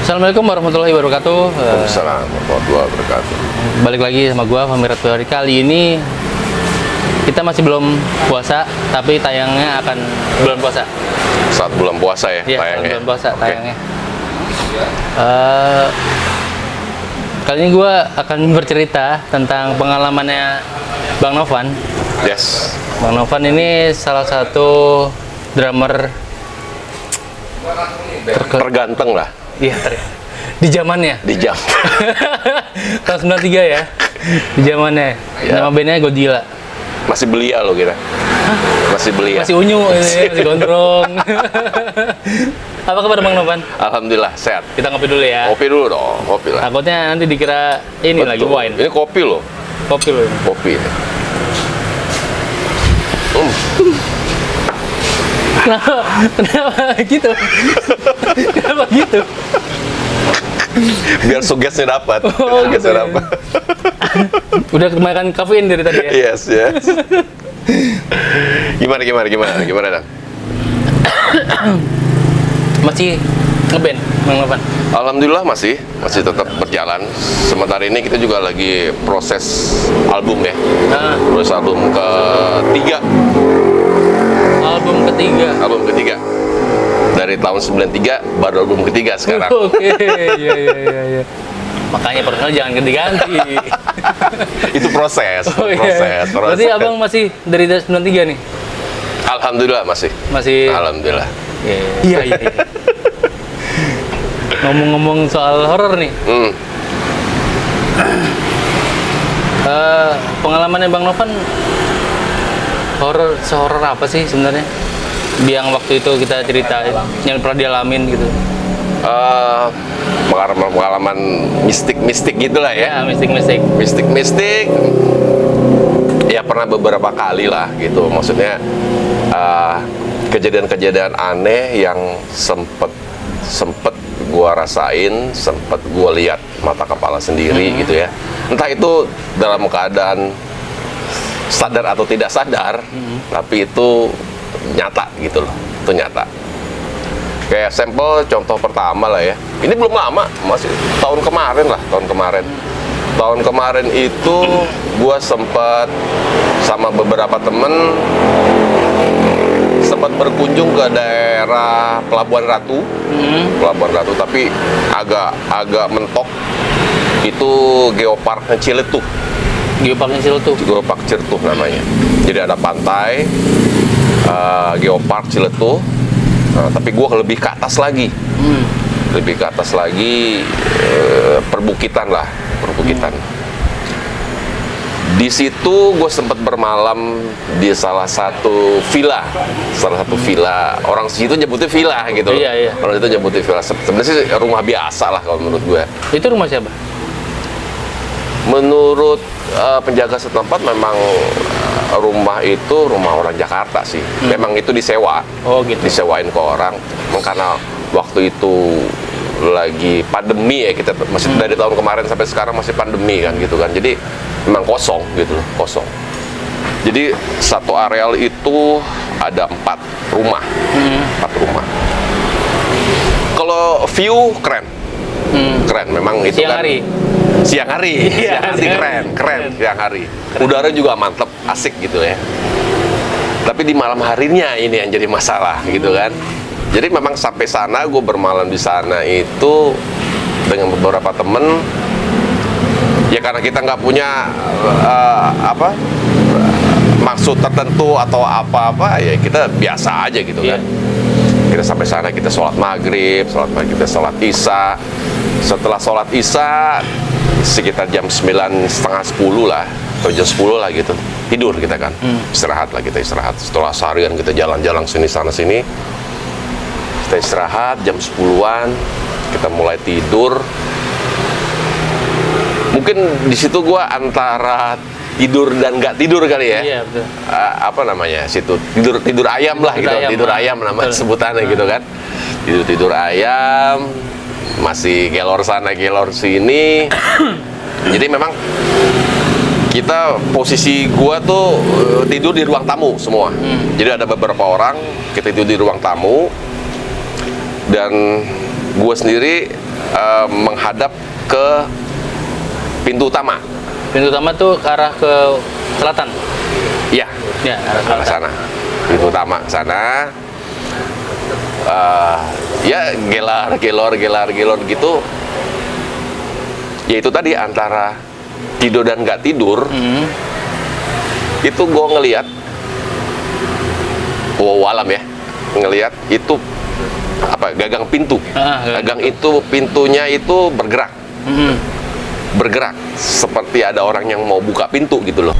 Assalamualaikum warahmatullahi wabarakatuh. Waalaikumsalam warahmatullahi wabarakatuh. Balik lagi sama gua Fahmi Ratbari. Kali ini kita masih belum puasa, tapi tayangnya akan bulan puasa. Saat bulan puasa ya, Iya, tayangnya. bulan puasa Oke. tayangnya. Kali ini gua akan bercerita tentang pengalamannya Bang Novan. Yes. Bang Novan ini salah satu drummer Terganteng lah iya di zamannya. di jam. Tahun 93 ya. Di zamannya. Ya. Nama bandnya Godzilla. Masih belia lo kita. Masih belia. Masih unyu ini, masih gondrong. Apa kabar Bang Novan? Alhamdulillah sehat. Kita ngopi dulu ya. Kopi dulu dong, kopi lah. Takutnya nanti dikira ini lagi Betul. wine. Ini kopi loh, Kopi loh ini. kopi. Kenapa gitu? Kenapa gitu? Biar sugesnya dapat. Oh, gitu ya. dapat. Udah kemakan kafein dari tadi ya? Yes. Gimana Dan? Masih ngeband Bang Novan? Alhamdulillah masih tetap berjalan. Sementara ini kita juga lagi proses album ya. Nah, Proses album ketiga. album ketiga. Dari tahun 93 baru album ketiga sekarang. Oke, iya. Makanya personal jangan ganti-ganti. Itu proses. Iya. Berarti abang masih dari 93 nih? Alhamdulillah masih. Alhamdulillah. Iya. Ngomong-ngomong soal horor nih, pengalamannya Bang Novan sehoror apa sih sebenarnya? Yang waktu itu kita ceritain, yang pernah dialamin gitu. Pengalaman mistik gitulah ya. Ya, mistik-mistik. Mistik ya pernah beberapa kali lah gitu. Maksudnya kejadian-kejadian aneh yang sempet gua rasain, sempet gua lihat mata kepala sendiri gitu ya. Entah itu dalam keadaan sadar atau tidak sadar, tapi itu nyata gitu loh. Itu nyata. Kayak sampel contoh pertama lah ya. Ini belum lama, masih tahun kemarin. Tahun kemarin itu gua sempat sama beberapa temen sempat berkunjung ke daerah Pelabuhan Ratu. Tapi agak mentok. Itu Geopark Ciletuh. Geopark Ciletuh namanya. Jadi ada pantai Geopark Ciletuh. Nah, tapi gua lebih ke atas lagi. Perbukitan. Di situ gue sempat bermalam di salah satu villa. Orang situ nyebutnya villa gitu. Iya. Orang itu nyebutnya villa. Sebenarnya sih rumah biasa lah kalau menurut gue. Itu rumah siapa? Menurut penjaga setempat memang rumah itu rumah orang Jakarta sih. Memang itu disewa. Oh gitu. Disewain ke orang. Karena waktu itu lagi pandemi ya, kita masih dari tahun kemarin sampai sekarang masih pandemi kan gitu kan. Jadi memang kosong gitu loh, kosong. Jadi satu areal itu ada 4 rumah. 4 rumah. Kalau view keren. Keren memang itu Siang kan. hari. Siang hari keren siang hari. Udara juga mantep, asik gitu ya. Tapi di malam harinya ini yang jadi masalah gitu kan. Jadi memang sampai sana gue bermalam di sana itu dengan beberapa temen. Ya karena kita nggak punya maksud tertentu atau apa-apa, ya kita biasa aja gitu kan. Kita sampai sana, kita sholat maghrib, kita sholat isya. Setelah sholat isya sekitar jam 9:30 lah atau jam 10 lah gitu, tidur kita kan. Istirahat. Setelah seharian kita jalan-jalan sini sana sini, kita istirahat jam 10-an, kita mulai tidur. Mungkin di situ gua antara tidur dan nggak tidur kali ya. Iya, betul. Apa namanya situ, tidur ayam lah gitu. Tidur ayam nama sebutannya gitu kan. Tidur ayam, masih gelor sana gelor sini. Jadi memang kita posisi gua tuh tidur di ruang tamu semua. Jadi ada beberapa orang kita tidur di ruang tamu, dan gua sendiri menghadap ke pintu utama. Pintu utama tuh ke arah ke selatan. Iya, Ya, arah ke selatan. sana. Pintu utama ke sana. Ya gelar gitu. Ya itu tadi antara tidur dan nggak tidur. Itu gue ngelihat, walam ya, ngelihat itu apa, gagang pintu. Gagang itu, pintunya itu bergerak. Bergerak seperti ada orang yang mau buka pintu gitu loh.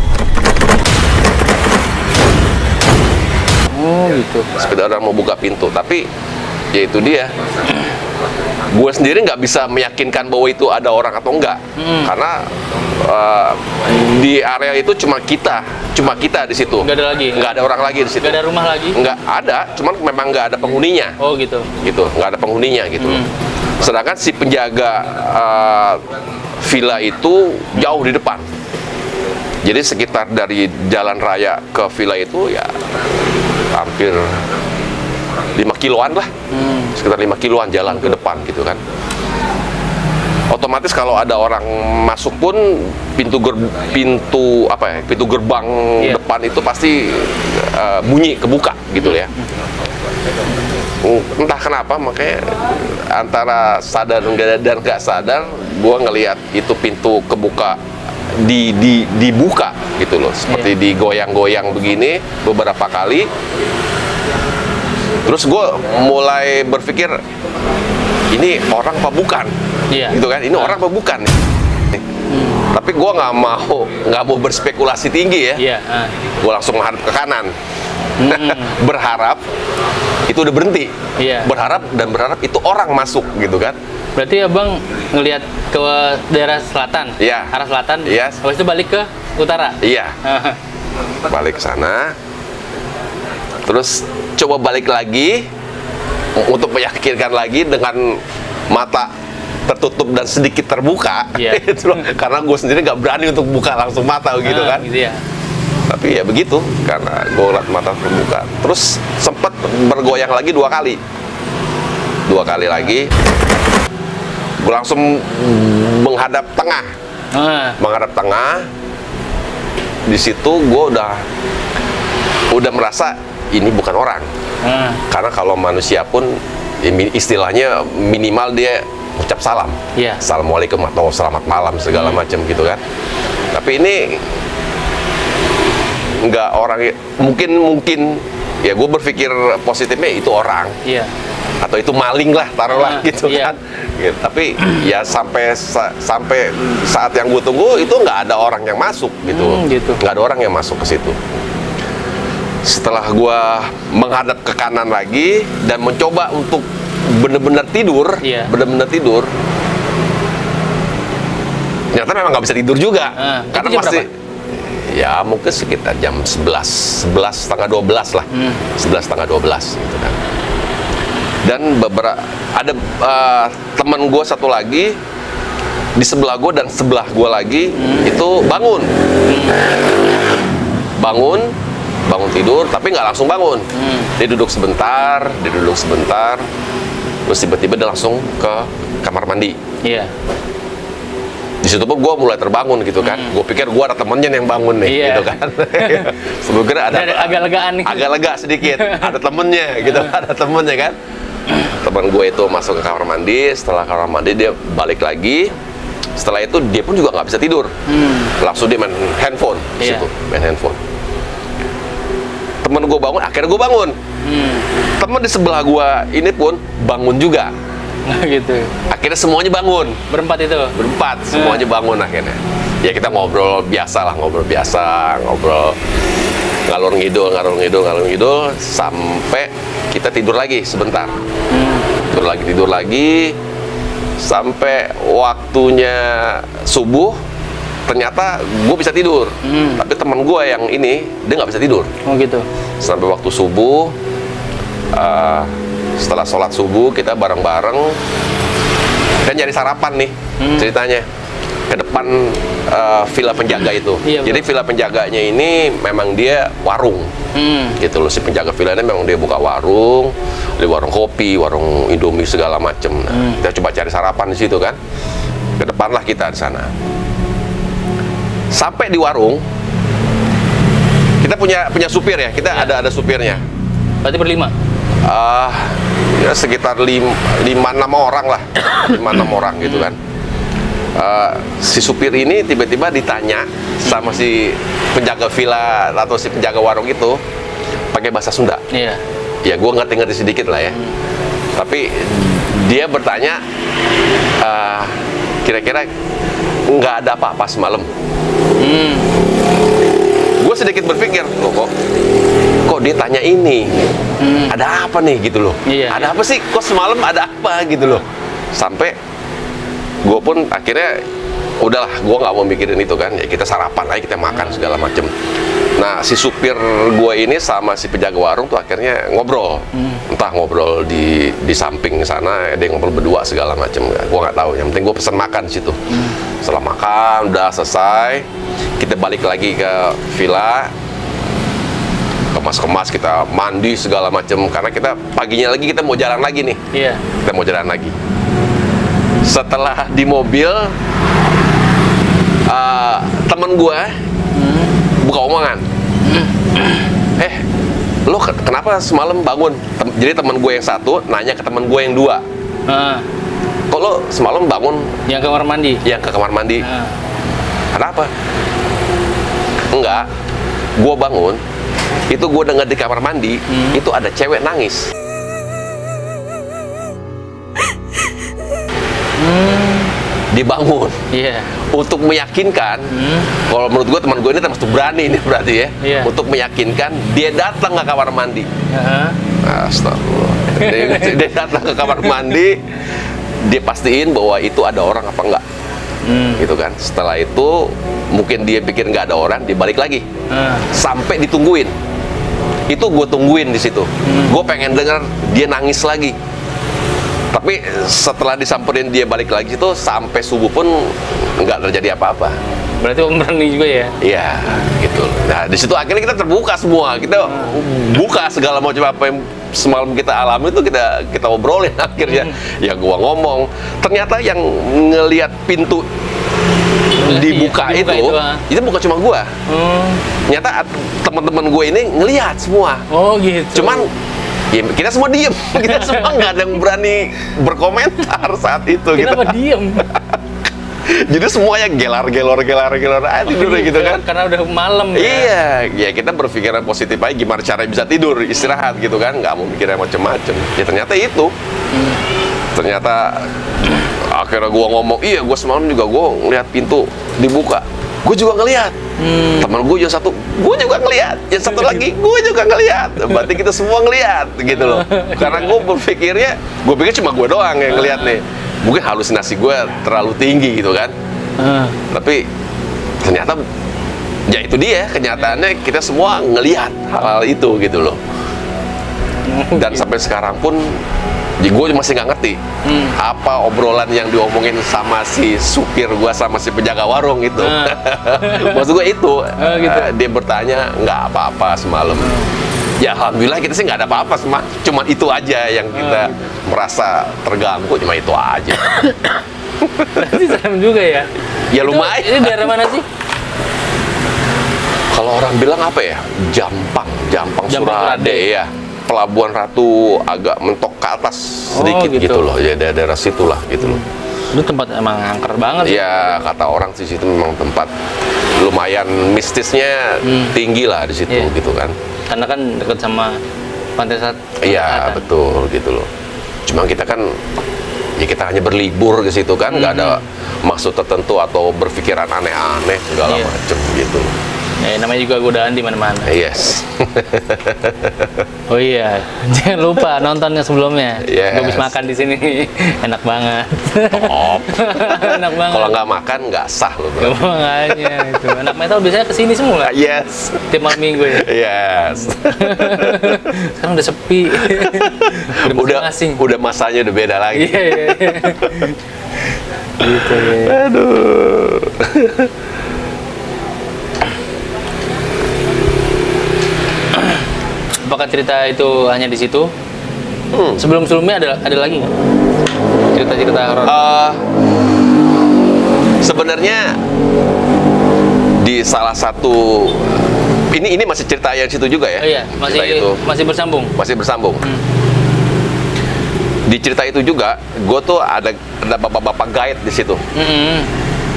Oh gitu. Seperti orang mau buka pintu, tapi ya itu dia. Gue sendiri nggak bisa meyakinkan bahwa itu ada orang atau enggak, karena di area itu cuma kita di situ. Nggak ada lagi. Nggak ada orang lagi di situ. Nggak ada rumah lagi. Nggak ada, cuman memang nggak ada penghuninya. Oh gitu. Gitu, nggak ada penghuninya gitu. Sedangkan si penjaga villa itu jauh di depan. Jadi sekitar dari jalan raya ke villa itu ya hampir 5 kiloan lah. Sekitar 5 kiloan jalan ke depan gitu kan. Otomatis kalau ada orang masuk pun pintu gerbang depan itu pasti bunyi kebuka gitu ya. Entah kenapa makanya antara sadar dan nggak sadar, gua ngelihat itu pintu kebuka dibuka gitu loh, seperti digoyang-goyang begini beberapa kali. Terus gue mulai berpikir, ini orang apa bukan? Gitu kan, ini orang apa bukan? Tapi gue nggak mau berspekulasi tinggi ya. Gue langsung menghadap ke kanan. Berharap itu udah berhenti. Berharap itu orang masuk gitu kan. Berarti abang ngelihat ke daerah selatan, arah selatan. Habis itu balik ke utara. Iya. Balik ke sana. Terus coba balik lagi untuk meyakinkan lagi dengan mata tertutup dan sedikit terbuka. Gitu loh. Karena gue sendiri nggak berani untuk buka langsung mata gitu kan. Gitu ya. Tapi ya begitu, karena gue lihat mata terbuka. Terus sempat bergoyang lagi 2 kali. 2 kali lagi. Gue langsung menghadap tengah. Menghadap tengah. Di situ gue udah merasa ini bukan orang. Karena kalau manusia pun istilahnya minimal dia ucap salam. Assalamualaikum atau selamat malam segala macam gitu kan. Tapi ini nggak orang, mungkin ya gue berpikir positifnya itu orang. Atau itu maling lah, taruhlah gitu kan. Gitu. Tapi ya sampai saat yang gue tunggu itu nggak ada orang yang masuk gitu. Nggak ada orang yang masuk ke situ. Setelah gue menghadap ke kanan lagi dan mencoba untuk benar-benar tidur, ternyata memang nggak bisa tidur juga. Karena masih ya mungkin sekitar jam 11 setengah 12 lah. 11 setengah 12 gitu kan. Dan ada teman gue satu lagi di sebelah gue dan sebelah gue lagi itu bangun tidur, tapi nggak langsung bangun. Dia duduk sebentar, terus tiba-tiba dia langsung ke kamar mandi. Di situ pun gue mulai terbangun gitu kan. Gue pikir gue ada temennya yang bangun nih, gitu kan. Sebenarnya ada agak legaan nih. Agak lega sedikit, ada temennya gitu, ada temennya kan. Teman gue itu masuk ke kamar mandi, setelah kamar mandi dia balik lagi. Setelah itu dia pun juga nggak bisa tidur, langsung dia main handphone di situ, main handphone. Temen gue bangun, akhirnya gue bangun. Temen di sebelah gue ini pun bangun juga. Gitu. Akhirnya semuanya bangun. Berempat itu? Berempat, semuanya bangun akhirnya. Ya kita ngobrol biasa lah, ngobrol ngalur ngidul, sampai kita tidur lagi sebentar. Tidur lagi, sampai waktunya subuh. Ternyata gue bisa tidur, tapi teman gue yang ini dia nggak bisa tidur. Oh gitu. Sampai waktu subuh, setelah sholat subuh kita bareng-bareng dan nyari sarapan nih ceritanya. ke depan villa penjaga itu. Iya, Jadi villa penjaganya ini memang dia warung. Gitu loh, si penjaga villa ini memang dia buka warung, di warung kopi, warung Indomie segala macem. Nah, kita coba cari sarapan di situ kan. Ke depan lah kita di sana. Sampai di warung, kita punya supir ya, kita ada supirnya. Berarti berlima? Ya sekitar 5-6 orang lah, 5-6 orang gitu kan. Si supir ini tiba-tiba ditanya sama si penjaga villa atau si penjaga warung itu pakai bahasa Sunda. Iya. Ya gue ngerti-ngerti sedikit lah ya. Tapi dia bertanya, kira-kira nggak ada apa-apa semalam. Gue sedikit berpikir, loh kok dia tanya ini? Ada apa nih gitu loh? Iya, Ada apa sih? Kok semalam ada apa gitu loh? Sampai gue pun akhirnya udahlah, gue nggak mau mikirin itu kan. Ya kita sarapan aja, kita makan segala macem. Nah si supir gue ini sama si penjaga warung tuh akhirnya ngobrol. Entah ngobrol di samping sana, ada yang ngobrol berdua segala macem. Gue nggak tahu. Yang penting gue pesen makan di situ. Setelah makan udah selesai, kita balik lagi ke villa, kemas-kemas, kita mandi segala macem. Karena kita paginya lagi kita mau jalan lagi nih. Iya. Kita mau jalan lagi. Setelah di mobil, temen gue buka omongan. Lo kenapa semalam bangun? Jadi temen gue yang satu nanya ke temen gue yang dua, kok lo semalam bangun? Yang kamar mandi? Yang ke kamar mandi. Kenapa? Enggak, gue bangun, itu gue dengar di kamar mandi, itu ada cewek nangis. Dibangun. Iya. Untuk meyakinkan, kalau menurut gue teman gue ini termasuk berani nih berarti ya. Iya. Untuk meyakinkan, dia datang ke kamar mandi. Astagfirullah. Dia datang ke kamar mandi, dia pastiin bahwa itu ada orang apa enggak. Gitu kan. Setelah itu mungkin dia pikir nggak ada orang, dia balik lagi. Sampai ditungguin. Itu gue tungguin di situ. Gue pengen dengar dia nangis lagi. Tapi setelah disamperin dia balik lagi itu sampai subuh pun nggak terjadi apa-apa. Berarti Om berani juga ya? Iya, gitu. Nah, di situ akhirnya kita terbuka semua. Kita buka segala macam apa yang semalam kita alami itu kita obrolin akhirnya. Ya gua ngomong, ternyata yang ngelihat pintu dibuka itu bukan cuma gua. Ternyata teman-teman gue ini ngelihat semua. Oh gitu. Cuman ya, kita semua diem, kita semua nggak ada yang berani berkomentar saat itu. Kenapa diem? Jadi semuanya gelar aja tidur gitu kan. Karena udah malam ya. Iya, ya kita berpikiran positif aja gimana cara bisa tidur, istirahat gitu kan, nggak mau mikirnya macem-macem. Ya ternyata itu. Ternyata akhirnya gua ngomong, iya gua semalam juga gua ngeliat pintu dibuka. Gue juga ngelihat. Teman gue yang satu, gue juga ngelihat. Yang satu lagi, gue juga ngelihat. Berarti kita semua ngelihat, gitu loh. Karena gue berpikirnya, gue pikir cuma gue doang yang ngelihat nih. Mungkin halusinasi gue terlalu tinggi gitu kan. Tapi ternyata, ya itu dia kenyataannya kita semua ngelihat hal itu gitu loh. Dan sampai sekarang pun, ya gue masih nggak ngerti apa obrolan yang diomongin sama si supir gue sama si penjaga warung itu. Maksud gue itu, gitu. Dia bertanya nggak apa-apa semalam. Ya alhamdulillah kita sih nggak ada apa-apa, cuma itu aja yang kita merasa terganggu, cuma itu aja. Berarti serem juga ya? Ya lumayan. Ini daerah mana sih? Kalau orang bilang apa ya? Jampang Surade ya. Pelabuhan Ratu agak mentok ke atas sedikit gitu loh, ya daerah situlah gitu loh. Itu tempat emang angker banget. Ya kata orang sih situ memang tempat lumayan mistisnya tinggi lah di situ gitu kan. Karena kan dekat sama pantai Iya betul gitu loh. Cuma kita kan ya kita hanya berlibur ke situ kan, nggak ada maksud tertentu atau berpikiran aneh-aneh segala macem gitu. Ya, namanya juga godaan di mana-mana. Yes. Oh iya, jangan lupa nontonnya sebelumnya. Yes. Gue habis makan di sini, enak banget. Top. Enak banget. Kalau nggak makan nggak sah loh bro. Makanya itu. Anak metal biasanya kesini semua. Yes. Tiap malam minggu ya. Yes. Sekarang udah sepi. Udah masing-masing. Udah masanya udah beda lagi. Iya. Gitu ya. Aduh. Apakah cerita itu hanya di situ? Sebelum-sebelumnya ada lagi nggak? Cerita-cerita horor? Sebenarnya di salah satu ini masih cerita yang situ juga ya? Oh iya, Cerita itu masih bersambung. masih bersambung. Di cerita itu juga, gue tuh ada bapak-bapak guide di situ.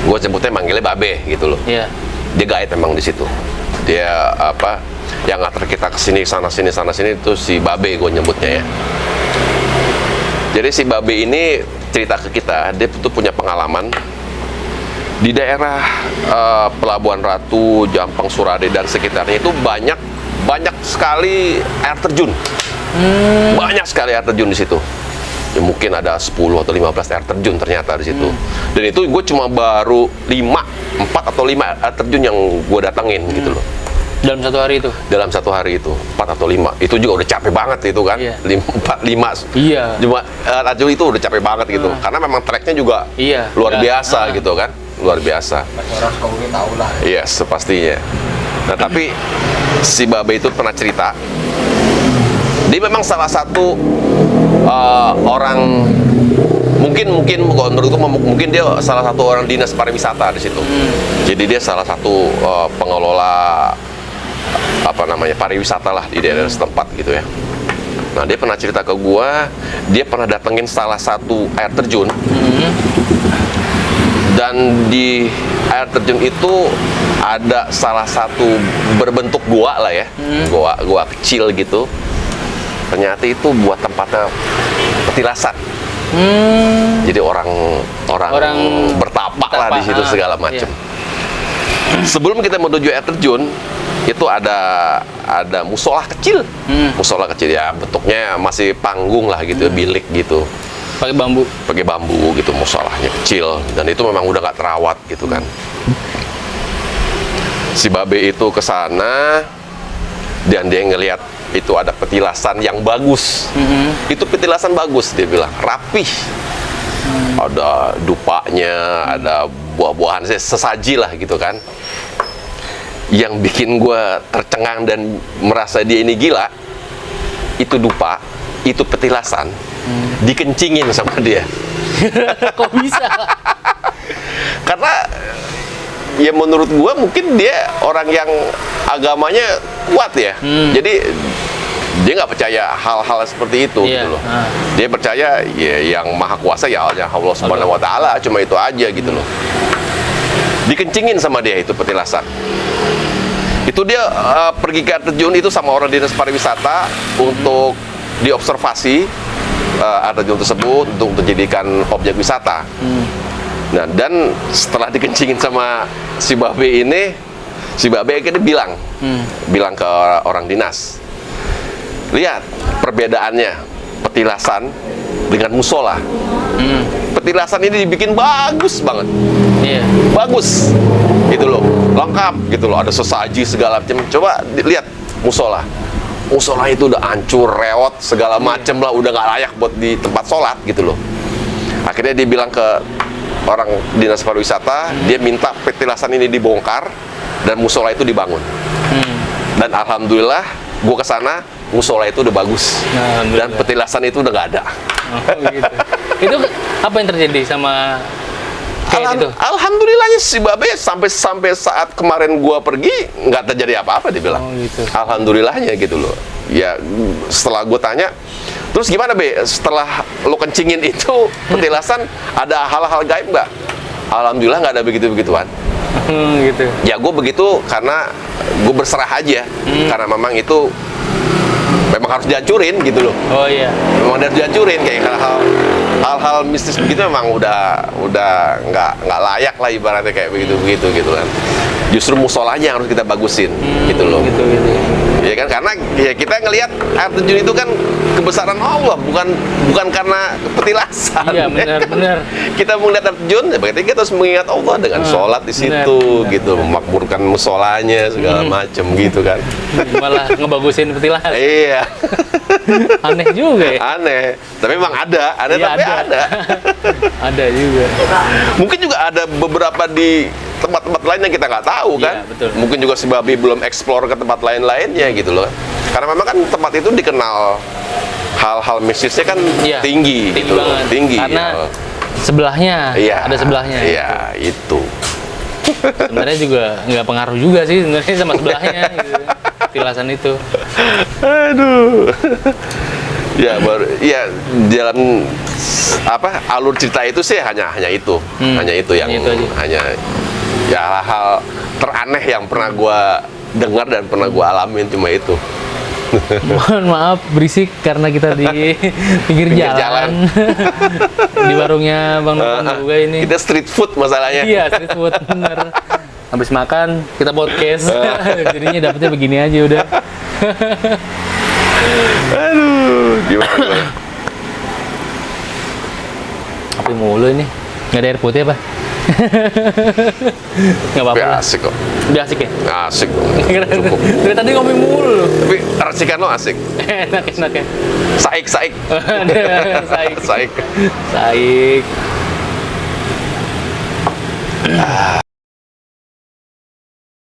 Gue sebutnya manggilnya Babe gitu loh. Iya. Dia guide memang di situ. Dia apa? Yang nganter kita ke sini sana sini itu si Babe gue nyebutnya ya. Jadi si Babe ini cerita ke kita, dia tuh punya pengalaman di daerah Pelabuhan Ratu, Jampang, Surade dan sekitarnya itu banyak sekali air terjun. Banyak sekali air terjun di situ. Ya, mungkin ada 10 atau 15 air terjun ternyata di situ. Dan itu gue cuma baru 4 atau 5 air terjun yang gue datengin gitu loh. Dalam satu hari itu? Dalam satu hari itu, 4 atau 5. Itu juga udah capek banget itu kan. Iya. 4, 5. Iya. Cuma terjun itu udah capek banget gitu. Karena memang treknya juga Iya. luar Udah. biasa gitu kan. Luar biasa. Orang Kauri tahu lah. Yes, pastinya. Nah, tapi si Babe itu pernah cerita. Dia memang salah satu orang mungkin kalau menurutku mungkin dia salah satu orang dinas pariwisata di situ. Jadi dia salah satu pengelola apa namanya pariwisata lah di daerah setempat gitu ya. Nah, dia pernah cerita ke gua, dia pernah datengin salah satu air terjun. Dan di air terjun itu ada salah satu berbentuk gua lah ya. Gua kecil gitu. Ternyata itu buat tempatnya petilasan. Jadi orang bertapa lah di situ segala macam. Iya. Sebelum kita menuju air terjun, itu ada musola kecil. Musola kecil ya, bentuknya masih panggung lah gitu, bilik gitu. Pakai bambu. Pakai bambu gitu, musolahnya kecil dan itu memang udah nggak terawat gitu kan. Si Babe itu ke sana dan dia ngelihat itu ada petilasan yang bagus. Itu petilasan bagus dia bilang, rapih. Ada dupanya, ada buah-buahan sesaji lah gitu kan. Yang bikin gue tercengang dan merasa dia ini gila, itu dupa, itu petilasan, dikencingin sama dia. Kok bisa? Karena ya menurut gue mungkin dia orang yang agamanya kuat ya. Jadi dia nggak percaya hal-hal seperti itu Iya. gitu loh. Dia percaya ya yang maha kuasa ya Allah Subhanahu wa taala, cuma itu aja gitu loh. Dikencingin sama dia itu petilasan. Itu dia pergi ke air terjun itu sama orang dinas pariwisata untuk diobservasi air terjun tersebut untuk dijadikan objek wisata. Nah, dan setelah dikencingin sama si Babe ini, si Babe akhirnya bilang ke orang dinas, lihat perbedaannya petilasan dengan musola. Petilasan ini dibikin bagus banget. Iya. Bagus gitu loh, lengkap gitu loh, ada sesaji segala macam. Coba lihat musola itu udah hancur, reot segala macam lah, udah nggak layak buat di tempat sholat gitu loh. Akhirnya dia bilang ke orang dinas pariwisata, dia minta petilasan ini dibongkar dan musola itu dibangun. Dan alhamdulillah gue kesana, musola itu udah bagus dan petilasan itu udah nggak ada. Oh, gitu. Itu apa yang terjadi sama kayak gitu? Alhamdulillahnya si Babe sampai saat kemarin gua pergi nggak terjadi apa-apa dia bilang. Oh, gitu. Alhamdulillahnya gitu loh. Ya setelah gua tanya, terus gimana Be? Setelah lo kencingin itu petilasan ada hal-hal gaib nggak? Alhamdulillah nggak ada begitu-begituan. Gitu. Ya gue begitu karena gue berserah aja karena memang itu memang harus dihancurin gitu loh. Oh iya. Memang harus dihancurin kayak hal-hal mistis begitu memang udah nggak layak lah ibaratnya kayak begitu gitu kan. Justru musolanya harus kita bagusin gitu loh. Gitu. Ya kan, karena ya kita ngelihat air terjun itu kan kebesaran Allah, bukan karena petilasan. Iya, benar. Kita melihat air terjun, ya berarti kita harus mengingat Allah dengan sholat di situ, benar. gitu, memakmurkan musolanya segala macem gitu kan. Malah ngebagusin petilasan. Iya. Aneh juga ya. Aneh, tapi memang ada Iya, tapi ada. Ada juga. Mungkin juga ada beberapa di tempat-tempat lain yang kita nggak tahu kan. Iya, betul. Mungkin juga si babi belum explore ke tempat lain-lainnya gitu loh. Karena memang kan tempat itu dikenal hal-hal mistisnya kan Iya, tinggi gitu loh. banget. Tinggi. Karena ya. sebelahnya, Iya, ada sebelahnya. Iya, itu. Sebenarnya juga nggak pengaruh juga sih sebenarnya sama sebelahnya gitu. Tilasan itu. Aduh. Ya baru ya dalam apa alur cerita itu sih hanya itu. Hanya itu yang Itu aja. hanya ya hal teraneh yang pernah gua dengar dan pernah gua alamin cuma itu. Mohon maaf berisik karena kita di pinggir Pinggir jalan. Di warungnya Bang Nurman juga ini. Kita street food masalahnya. Iya, street food bener. Habis makan kita podcast. Jadinya dapetnya begini aja udah. Aduh, gimana? Kopi mulu ini. Nggak ada air putih apa? Nggak apa-apa. Tapi lah. asik kok. Udah asik ya? Asik. Cukup. Dari tadi kopi mulu. Tapi racikan lo asik. Enak ya. Saik. Saik. Saik. Saik.